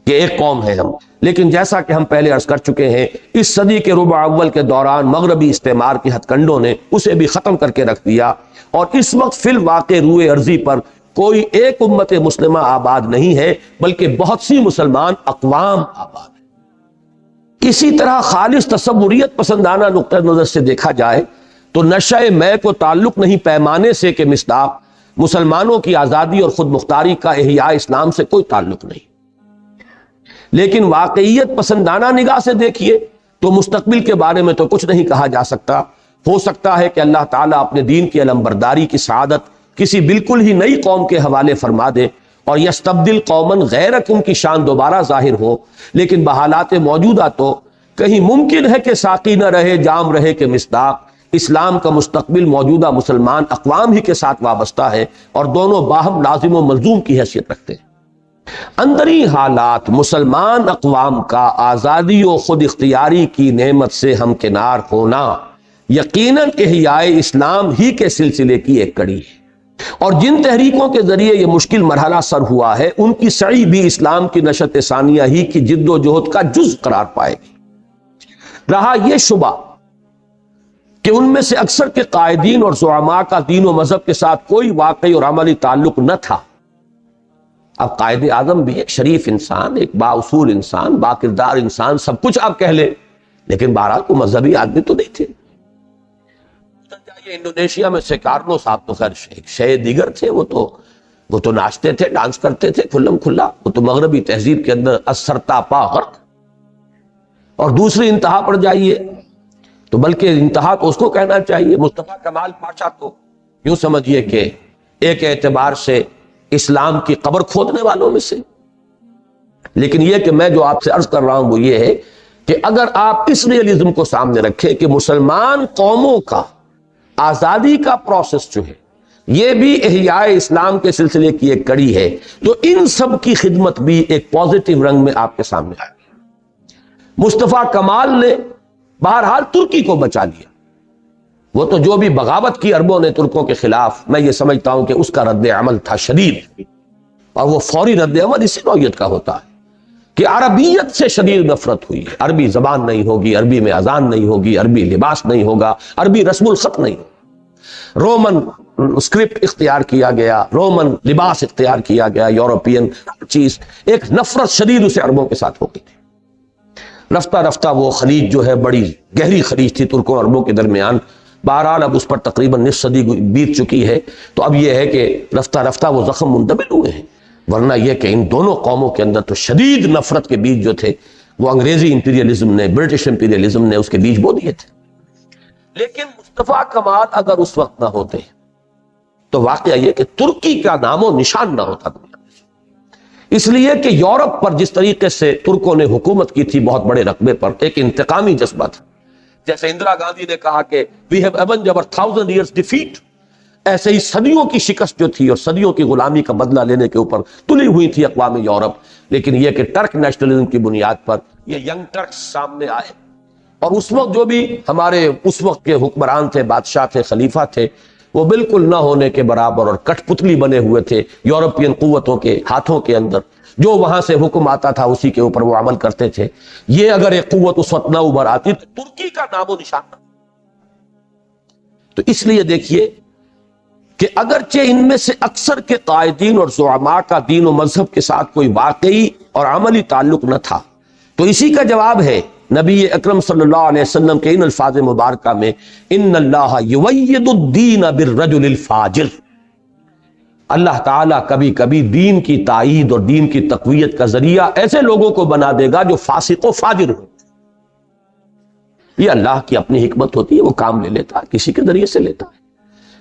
کہ ایک قوم ہے ہم، لیکن جیسا کہ ہم پہلے عرض کر چکے ہیں، اس صدی کے ربع اول کے دوران مغربی استعمار کی ہتھ کنڈوں نے اسے بھی ختم کر کے رکھ دیا، اور اس وقت فی الواقع روئے ارضی پر کوئی ایک امت مسلمہ آباد نہیں ہے، بلکہ بہت سی مسلمان اقوام آباد ہیں۔ اسی طرح خالص تصوریت پسندانہ نقطہ نظر سے دیکھا جائے تو نشأ میں کو تعلق نہیں پیمانے سے کہ مصداق مسلمانوں کی آزادی اور خود مختاری کا احیاء اسلام سے کوئی تعلق نہیں، لیکن واقعیت پسندانہ نگاہ سے دیکھیے تو مستقبل کے بارے میں تو کچھ نہیں کہا جا سکتا۔ ہو سکتا ہے کہ اللہ تعالیٰ اپنے دین کی علمبرداری کی سعادت کسی بالکل ہی نئی قوم کے حوالے فرما دے اور یستبدل قومن غیرکم کی شان دوبارہ ظاہر ہو، لیکن بحالات موجودہ تو کہیں ممکن ہے کہ ساقی نہ رہے جام رہے کہ مصداق اسلام کا مستقبل موجودہ مسلمان اقوام ہی کے ساتھ وابستہ ہے اور دونوں باہم لازم و ملزوم کی حیثیت رکھتے ہیں۔ اندری حالات مسلمان اقوام کا آزادی و خود اختیاری کی نعمت سے ہمکنار ہونا یقیناً احیاء اسلام ہی کے سلسلے کی ایک کڑی ہے، اور جن تحریکوں کے ذریعے یہ مشکل مرحلہ سر ہوا ہے ان کی سعی بھی اسلام کی نشأت ثانیہ ہی کی جد و جہد کا جز قرار پائے گی۔ رہا یہ شبہ کہ ان میں سے اکثر کے قائدین اور زعماء کا دین و مذہب کے ساتھ کوئی واقعی اور عملی تعلق نہ تھا۔ اب قائد اعظم بھی ایک شریف انسان، ایک بااصول انسان، با کردار انسان، سب کچھ آپ کہہ لیں، لیکن بہرحال کوئی مذہبی آدمی تو نہیں تھے۔ انڈونیشیا میں سیکارنو صاحب تو خیر ایک شے دیگر تھے، وہ تو ناچتے تھے، ڈانس کرتے تھے کھلم کھلا، وہ تو مغربی تہذیب کے اندر اثرتا پا غرق۔ اور دوسری انتہا پر جائیے تو بلکہ انتہا تو اس کو کہنا چاہیے، مصطفیٰ کمال پاشا تو یوں سمجھیے کہ ایک اعتبار سے اسلام کی قبر کھودنے والوں میں سے۔ لیکن یہ کہ میں جو آپ سے عرض کر رہا ہوں وہ یہ ہے کہ اگر آپ اس ریئلزم کو سامنے رکھیں کہ مسلمان قوموں کا آزادی کا پروسیس جو ہے یہ بھی احیاء اسلام کے سلسلے کی ایک کڑی ہے، تو ان سب کی خدمت بھی ایک پازیٹیو رنگ میں آپ کے سامنے آئے گی۔ مصطفیٰ کمال نے بہرحال ترکی کو بچا لیا، وہ تو جو بھی بغاوت کی عربوں نے ترکوں کے خلاف، میں یہ سمجھتا ہوں کہ اس کا رد عمل تھا شدید، اور وہ فوری رد عمل اسی نوعیت کا ہوتا ہے کہ عربیت سے شدید نفرت ہوئی ہے۔ عربی زبان نہیں ہوگی، عربی میں اذان نہیں ہوگی، عربی لباس نہیں ہوگا، عربی رسم الخط نہیں ہوگا، رومن اسکرپٹ اختیار کیا گیا، رومن لباس اختیار کیا گیا، یورپین چیز، ایک نفرت شدید اسے عربوں کے ساتھ ہو گئی تھی۔ رفتہ رفتہ وہ خلیج جو ہے بڑی گہری خلیج تھی ترکوں اور عربوں کے درمیان، بہرحال اب اس پر تقریباً نصف صدی بیت چکی ہے، تو اب یہ ہے کہ رفتہ رفتہ وہ زخم مندمل ہوئے ہیں، ورنہ یہ کہ ان دونوں قوموں کے اندر تو شدید نفرت کے بیج جو تھے وہ انگریزی امپیریلزم نے، برٹش امپیریلزم نے اس کے بیج بو دیے تھے۔ لیکن مصطفیٰ کمال اگر اس وقت نہ ہوتے تو واقعہ یہ کہ ترکی کا نام و نشان نہ ہوتا دنیا میں، اس لیے کہ یورپ پر جس طریقے سے ترکوں نے حکومت کی تھی بہت بڑے رقبے پر، ایک انتقامی جذبہ تھا، جیسے اندرا گاندھی نے کہا کہ we have avenged our 1000 years defeat، ایسے ہی صدیوں کی شکست جو تھی اور صدیوں کی غلامی کا بدلہ لینے کے اوپر تلی ہوئی تھی اقوام یورپ، لیکن یہ کہ ٹرک نیشنلزم کی بنیاد پر یہ ینگ ٹرکس سامنے آئے، اور اس وقت جو بھی ہمارے اس وقت کے حکمران تھے، بادشاہ تھے، خلیفہ تھے، وہ بالکل نہ ہونے کے برابر اور کٹ پتلی بنے ہوئے تھے یورپین قوتوں کے ہاتھوں کے اندر، جو وہاں سے حکم آتا تھا اسی کے اوپر وہ عمل کرتے تھے۔ یہ اگر ایک قوت اس وقت نہ ابھر آتی تو ترکی کا نام و نشان نہ۔ تو اس لیے دیکھیے کہ اگرچہ ان میں سے اکثر کے قائدین اور زعماء کا دین و مذہب کے ساتھ کوئی واقعی اور عملی تعلق نہ تھا، تو اسی کا جواب ہے نبی اکرم صلی اللہ علیہ وسلم کے ان الفاظ مبارکہ میں ان اللہ یوید الدین بالرجل الفاجر، اللہ تعالیٰ کبھی کبھی دین کی تائید اور دین کی تقویت کا ذریعہ ایسے لوگوں کو بنا دے گا جو فاسق و فاجر ہو۔ یہ اللہ کی اپنی حکمت ہوتی ہے، وہ کام لے لیتا ہے، کسی کے ذریعے سے لیتا ہے۔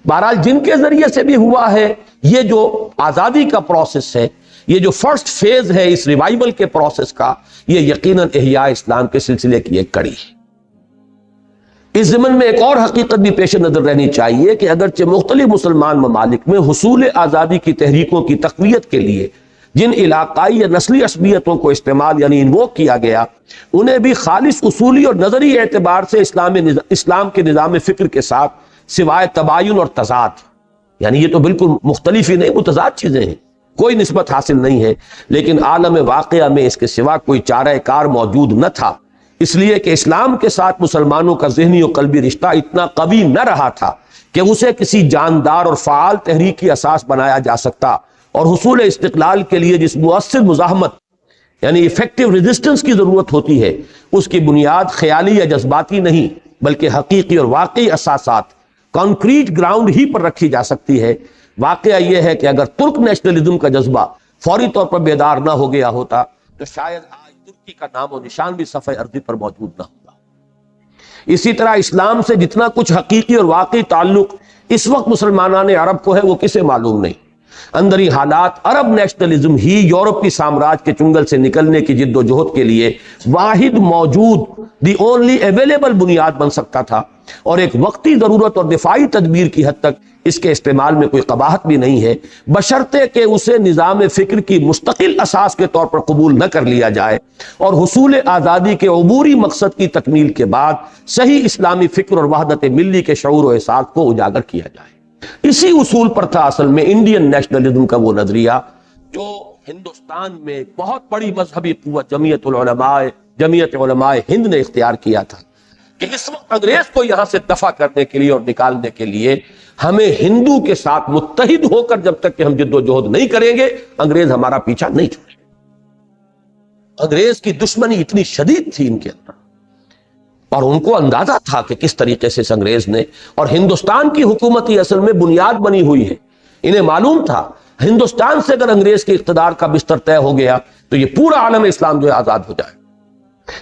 بہرحال جن کے ذریعے سے بھی ہوا ہے، یہ جو آزادی کا پروسیس ہے، یہ جو فرسٹ فیز ہے اس ریوائول کے پروسیس کا، یہ یقیناً احیاء اسلام کے سلسلے کی ایک کڑی ہے۔ اس ضمن میں ایک اور حقیقت بھی پیش نظر رہنی چاہیے کہ اگرچہ مختلف مسلمان ممالک میں حصول آزادی کی تحریکوں کی تقویت کے لیے جن علاقائی یا نسلی عصبیتوں کو استعمال یعنی انووک کیا گیا، انہیں بھی خالص اصولی اور نظری اعتبار سے اسلام کے نظام فکر کے ساتھ سوائے تباین اور تضاد، یعنی یہ تو بالکل مختلف ہی نہیں، متضاد چیزیں ہیں، کوئی نسبت حاصل نہیں ہے، لیکن عالم واقعہ میں اس کے سوا کوئی چارہ کار موجود نہ تھا، اس لیے کہ اسلام کے ساتھ مسلمانوں کا ذہنی و قلبی رشتہ اتنا قوی نہ رہا تھا کہ اسے کسی جاندار اور فعال تحریک کی اساس بنایا جا سکتا، اور حصول استقلال کے لیے جس مؤثر مزاحمت یعنی ایفیکٹو ریزسٹنس کی ضرورت ہوتی ہے، اس کی بنیاد خیالی یا جذباتی نہیں بلکہ حقیقی اور واقعی اساسات کانکریٹ گراؤنڈ ہی پر رکھی جا سکتی ہے۔ واقعہ یہ ہے کہ اگر ترک نیشنلزم کا جذبہ فوری طور پر بیدار نہ ہو گیا ہوتا تو شاید آج ترکی کا نام و نشان بھی صفحہ ارضی پر موجود نہ ہوتا۔ اسی طرح اسلام سے جتنا کچھ حقیقی اور واقعی تعلق اس وقت مسلمانان عرب کو ہے، وہ کسے معلوم نہیں۔ اندری حالات عرب نیشنلزم ہی یورپ کی سامراج کے چنگل سے نکلنے کی جد و جہد کے لیے واحد موجود دی اونلی اویلیبل بنیاد بن سکتا تھا، اور ایک وقتی ضرورت اور دفاعی تدبیر کی حد تک اس کے استعمال میں کوئی قباحت بھی نہیں ہے، بشرطے کہ اسے نظام فکر کی مستقل اساس کے طور پر قبول نہ کر لیا جائے اور حصول آزادی کے عبوری مقصد کی تکمیل کے بعد صحیح اسلامی فکر اور وحدت ملی کے شعور و احساس کو اجاگر کیا جائے۔ اسی اصول پر تھا اصل میں انڈین نیشنلزم کا وہ نظریہ جو ہندوستان میں بہت بڑی مذہبی قوت جمعیت علماء ہند نے اختیار کیا تھا کہ اس وقت انگریز کو یہاں سے دفع کرنے کے لیے اور نکالنے کے لیے ہمیں ہندو کے ساتھ متحد ہو کر جب تک کہ ہم جد و جہد نہیں کریں گے، انگریز ہمارا پیچھا نہیں چھوڑے۔ انگریز کی دشمنی اتنی شدید تھی ان کے اندر، اور ان کو اندازہ تھا کہ کس طریقے سے اس انگریز نے، اور ہندوستان کی حکومتی اصل میں بنیاد بنی ہوئی ہے، انہیں معلوم تھا ہندوستان سے اگر انگریز کے اقتدار کا بستر طے ہو گیا تو یہ پورا عالم اسلام جو ہے آزاد ہو جائے۔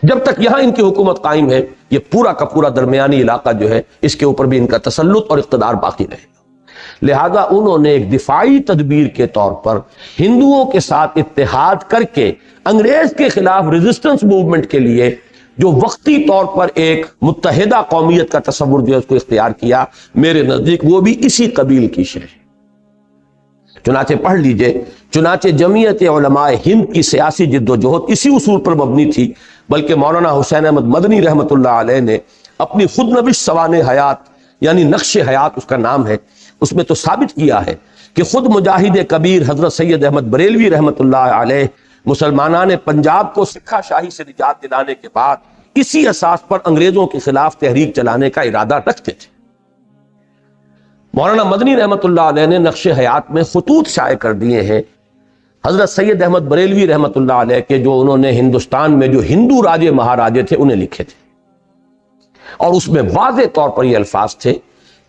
جب تک یہاں ان کی حکومت قائم ہے، یہ پورا کا پورا درمیانی علاقہ جو ہے اس کے اوپر بھی ان کا تسلط اور اقتدار باقی رہے گا۔ لہذا انہوں نے ایک دفاعی تدبیر کے طور پر ہندوؤں کے ساتھ اتحاد کر کے انگریز کے خلاف ریزسٹنس موومنٹ کے لیے جو وقتی طور پر ایک متحدہ قومیت کا تصور جو ہے اس کو اختیار کیا، میرے نزدیک وہ بھی اسی قبیل کی شے ہے۔ چنانچہ پڑھ لیجئے، چنانچہ جمعیت علماء ہند کی سیاسی جد و جہد اسی اصول پر مبنی تھی، بلکہ مولانا حسین احمد مدنی رحمۃ اللہ علیہ نے اپنی خود نوشت سوانح حیات یعنی نقش حیات اس کا نام ہے، اس میں تو ثابت کیا ہے کہ خود مجاہد کبیر حضرت سید احمد بریلوی رحمۃ اللہ علیہ مسلمانان پنجاب کو سکھا شاہی سے نجات دلانے کے بعد اسی اساس پر انگریزوں کے خلاف تحریک چلانے کا ارادہ رکھتے تھے۔ مولانا مدنی رحمۃ اللہ علیہ نے نقش حیات میں خطوط شائع کر دیے ہیں حضرت سید احمد بریلوی رحمۃ اللہ علیہ کے، جو انہوں نے ہندوستان میں جو ہندو راجے مہاراجے تھے انہیں لکھے تھے، اور اس میں واضح طور پر یہ الفاظ تھے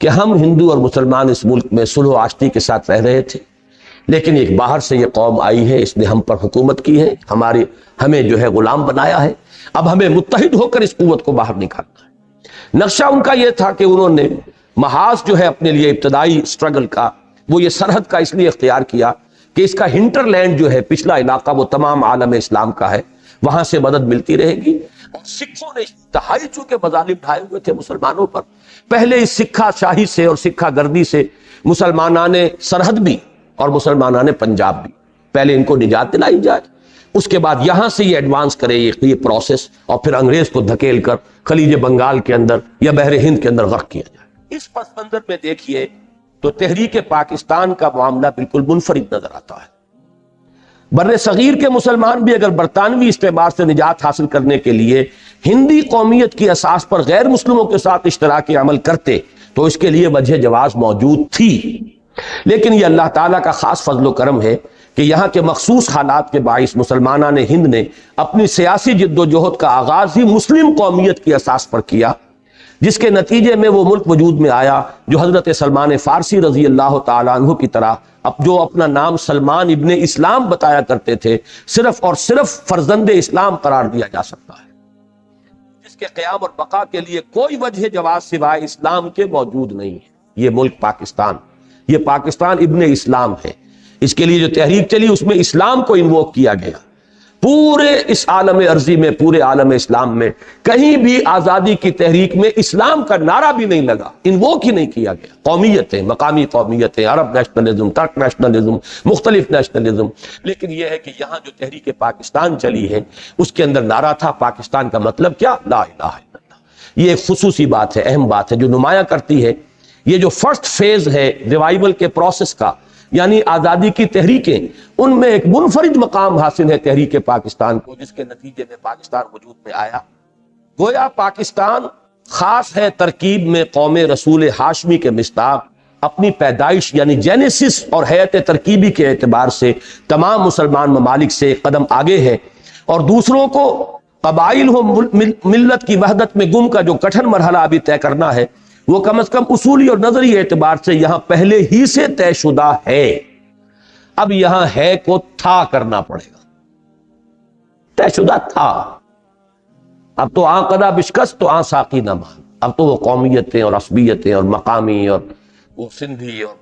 کہ ہم ہندو اور مسلمان اس ملک میں صلح و آشتی کے ساتھ رہ رہے تھے، لیکن ایک باہر سے یہ قوم آئی ہے، اس نے ہم پر حکومت کی ہے، ہمیں جو ہے غلام بنایا ہے، اب ہمیں متحد ہو کر اس قوت کو باہر نکالنا ہے۔ نقشہ ان کا یہ تھا کہ انہوں نے محاذ جو ہے اپنے لیے ابتدائی سٹرگل کا، وہ یہ سرحد کا اس لیے اختیار کیا کہ اس کا ہنٹر لینڈ جو ہے پچھلا علاقہ وہ تمام عالم اسلام کا ہے، وہاں سے مدد ملتی رہے گی۔ اور سکھوں نے انتہائی چونکہ مظالم ڈھائے ہوئے تھے مسلمانوں پر، پہلے اس سکھا شاہی سے اور سکھا گردی سے مسلمانان سرحد بھی اور مسلمانان پنجاب بھی، پہلے ان کو نجات دلائی جائے، اس کے بعد یہاں سے یہ ایڈوانس کرے یہ پروسیس، اور پھر انگریز کو دھکیل کر خلیج بنگال کے اندر یا بحر ہند کے اندر غرق کیا جائے۔ اس پس منظر میں دیکھیے تو تحریک پاکستان کا معاملہ بالکل منفرد نظر آتا ہے۔ بر صغیر کے مسلمان بھی اگر برطانوی استعمار سے نجات حاصل کرنے کے لیے ہندی قومیت کی اساس پر غیر مسلموں کے ساتھ اشتراک عمل کرتے تو اس کے لیے وجہ جواز موجود تھی، لیکن یہ اللہ تعالیٰ کا خاص فضل و کرم ہے کہ یہاں کے مخصوص حالات کے باعث مسلمانان ہند نے اپنی سیاسی جد و جہد کا آغاز ہی مسلم قومیت کی اساس پر کیا، جس کے نتیجے میں وہ ملک وجود میں آیا جو حضرت سلمان فارسی رضی اللہ تعالیٰ عنہ کی طرح جو اپنا نام سلمان ابن اسلام بتایا کرتے تھے، صرف اور صرف فرزند اسلام قرار دیا جا سکتا ہے، جس کے قیام اور بقا کے لیے کوئی وجہ جواز سوائے اسلام کے موجود نہیں ہے۔ یہ ملک پاکستان، یہ پاکستان ابن اسلام ہے۔ اس کے لیے جو تحریک چلی اس میں اسلام کو انووک کیا گیا۔ پورے اس عالم ارضی میں، پورے عالم اسلام میں کہیں بھی آزادی کی تحریک میں اسلام کا نعرہ بھی نہیں لگا، انووک ہی نہیں کیا گیا۔ قومیتیں، مقامی قومیتیں، عرب نیشنلزم، ترک نیشنلزم، مختلف نیشنلزم، لیکن یہ ہے کہ یہاں جو تحریک پاکستان چلی ہے اس کے اندر نعرہ تھا پاکستان کا مطلب کیا؟ لا الہ الا اللہ۔ یہ ایک خصوصی بات ہے، اہم بات ہے جو نمایاں کرتی ہے یہ جو فرسٹ فیز ہے ریوائول کے پروسیس کا، یعنی آزادی کی تحریکیں، ان میں ایک منفرد مقام حاصل ہے تحریک پاکستان کو، جس کے نتیجے میں پاکستان وجود میں آیا۔ گویا پاکستان خاص ہے ترکیب میں قوم رسول ہاشمی کے مصداق، اپنی پیدائش یعنی جینیسس اور حیات ترکیبی کے اعتبار سے تمام مسلمان ممالک سے قدم آگے ہے، اور دوسروں کو قبائل ہو ملت کی وحدت میں گم کا جو کٹھن مرحلہ ابھی طے کرنا ہے وہ کم از کم اصولی اور نظری اعتبار سے یہاں پہلے ہی سے طے شدہ ہے۔ اب یہاں ہے کو تھا کرنا پڑے گا، طے شدہ تھا۔ اب تو آن قدا بشکست تو آن ساقی نہ مان، اب تو وہ قومیتیں اور عصبیتیں اور مقامی اور وہ سندھی اور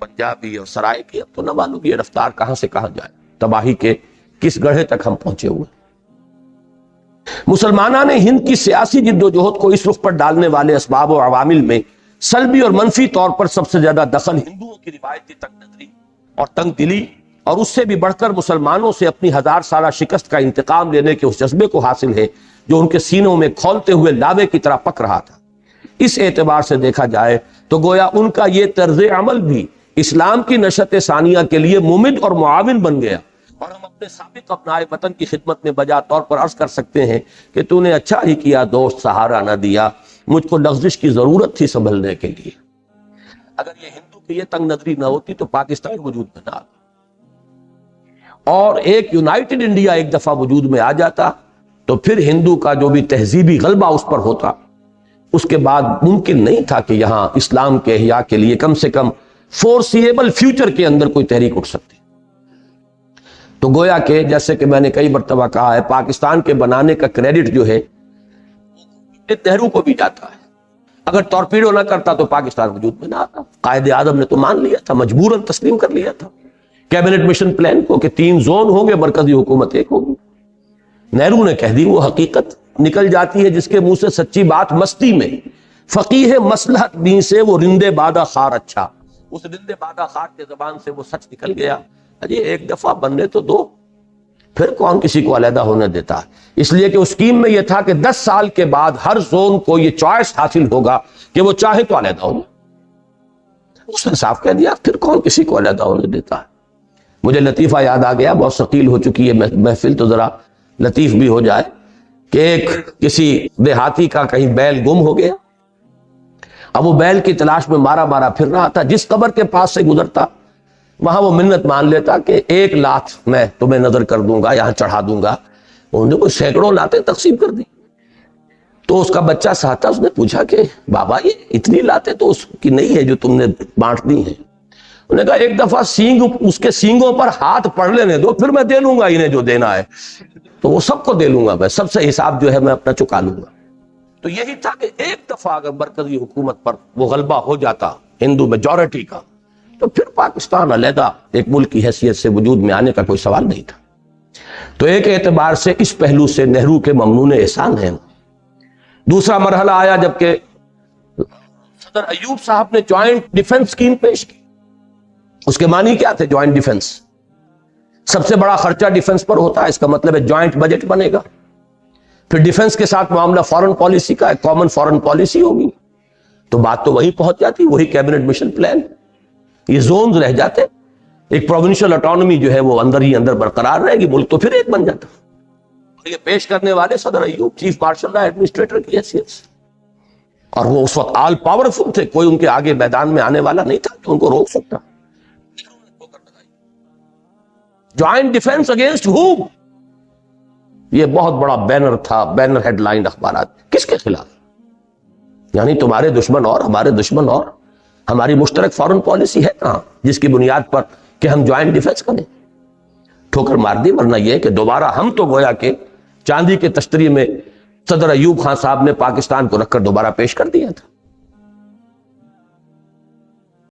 پنجابی اور سرائکی، اب تو نہ معلوم یہ رفتار کہاں سے کہاں جائے، تباہی کے کس گڑھے تک ہم پہنچے ہوئے۔ مسلمانان ہند کی سیاسی جد و جہد کو اس رخ پر ڈالنے والے اسباب و عوامل میں سلبی اور منفی طور پر سب سے زیادہ دخل ہندوؤں کی روایتی تنگ نظری اور تنگ دلی، اور اس سے بھی بڑھ کر مسلمانوں سے اپنی 1000 سالہ شکست کا انتقام لینے کے اس جذبے کو حاصل ہے جو ان کے سینوں میں کھولتے ہوئے لاوے کی طرح پک رہا تھا۔ اس اعتبار سے دیکھا جائے تو گویا ان کا یہ طرز عمل بھی اسلام کی نشت ثانیہ کے لیے ممد اور معاون بن گیا، اور ہم اپنے سابق ابنائے وطن کی خدمت میں بجا طور پر عرض کر سکتے ہیں کہ تو نے اچھا ہی کیا دوست سہارا نہ دیا، مجھ کو لغزش کی ضرورت تھی سنبھلنے کے لیے۔ اگر یہ ہندو کی یہ تنگ نظری نہ ہوتی تو پاکستان وجود میں نہ آتا، اور ایک یونائٹڈ انڈیا ایک دفعہ وجود میں آ جاتا تو پھر ہندو کا جو بھی تہذیبی غلبہ اس پر ہوتا، اس کے بعد ممکن نہیں تھا کہ یہاں اسلام کے احیاء کے لیے کم سے کم فورسیبل فیوچر کے اندر کوئی تحریک اٹھ سکتی۔ تو گویا کہ جیسے کہ میں نے کئی مرتبہ کہا ہے، پاکستان کے بنانے کا کریڈٹ جو ہے نہرو کو بھی جاتا ہے۔ اگر ٹورپیڈو نہ کرتا تو پاکستان وجود میں نہ آتا۔ قائد اعظم نے تو مان لیا تھا، مجبوراً تسلیم کر لیا تھا کیبنٹ مشن پلان کو کہ 3 زون ہوں گے، مرکزی حکومت ایک ہوگی۔ نہرو نے کہہ دی، وہ حقیقت نکل جاتی ہے جس کے منہ سے سچی بات مستی میں۔ فقیہ مصلحت دین سے وہ رندے بادہ خار اچھا، اس رندے بادہ خار کے زبان سے وہ سچ نکل گیا۔ اجی ایک دفعہ بننے تو دو، پھر کون کسی کو علیحدہ ہونے دیتا ہے؟ اس لیے کہ اس اسکیم میں یہ تھا کہ 10 سال کے بعد ہر زون کو یہ چوائس حاصل ہوگا کہ وہ چاہے تو علیحدہ ہو۔ اس نے صاف کہہ دیا، پھر کون کسی کو علیحدہ ہونے دیتا ہے۔ مجھے لطیفہ یاد آ گیا، بہت ثقیل ہو چکی ہے محفل تو ذرا لطیف بھی ہو جائے، کہ ایک کسی دیہاتی کا کہیں بیل گم ہو گیا، اب وہ بیل کی تلاش میں مارا مارا پھر رہا تھا، جس قبر کے پاس سے گزرتا وہاں وہ منت مان لیتا کہ 1 لات میں تمہیں نظر کر دوں گا، یہاں چڑھا دوں گا۔ انہوں نے کوئی سینکڑوں لاتیں تقسیم کر دی۔ تو اس کا بچہ ساتھ تھا، اس نے پوچھا کہ بابا یہ اتنی لاتیں تو اس کی نہیں ہے جو تم نے بانٹ دی ہیں۔ انہوں نے کہا ایک دفعہ سینگ اس کے سینگوں پر ہاتھ پڑ لینے دو، پھر میں دے لوں گا انہیں جو دینا ہے، تو وہ سب کو دے لوں گا، میں سب سے حساب جو ہے میں اپنا چکا لوں گا۔ تو یہی تھا کہ ایک دفعہ اگر مرکزی حکومت پر وہ غلبہ ہو جاتا ہندو میجورٹی کا، تو پھر پاکستان علیحدہ ایک ملک کی حیثیت سے وجود میں آنے کا کوئی سوال نہیں تھا۔ تو ایک اعتبار سے اس پہلو سے نہرو کے ممنون احسان ہیں۔ دوسرا مرحلہ آیا جبکہ صدر ایوب صاحب نے جوائنٹ ڈیفنس اسکیم پیش کی۔ اس کے معنی کیا تھے جوائنٹ ڈیفنس؟ سب سے بڑا خرچہ ڈیفنس پر ہوتا ہے، اس کا مطلب ہے جوائنٹ بجٹ بنے گا۔ پھر ڈیفنس کے ساتھ معاملہ فارن پالیسی کا، ایک کامن فارن پالیسی ہوگی، تو بات تو وہیں پہنچ جاتی، وہی کیبنٹ مشن پلان۔ یہ زونز رہ جاتے، ایک پروونشل اٹانومی جو ہے وہ اندر ہی اندر برقرار رہے گی، ملک تو پھر ایک بن جاتا۔ اور یہ پیش کرنے والے صدر ایوب چیف مارشل رہا ایڈمنسٹریٹر کی حیثیت سے، اور وہ اس وقت آل پاورفل تھے، کوئی ان کے آگے میدان میں آنے والا نہیں تھا کہ ان کو روک سکتا۔ جوائنٹ ڈیفنس اگینسٹ ہو؟ یہ بہت بڑا بینر تھا، بینر ہیڈ لائن اخبارات، کس کے خلاف؟ یعنی تمہارے دشمن اور ہمارے دشمن اور ہماری مشترک فارن پالیسی ہے کہاں جس کی بنیاد پر کہ ہم جوائنٹ ڈیفنس کریں؟ ٹھوکر مار دی، ورنہ یہ کہ دوبارہ ہم تو گویا کہ چاندی کے تشتری میں صدر ایوب خان صاحب نے پاکستان کو رکھ کر دوبارہ پیش کر دیا تھا۔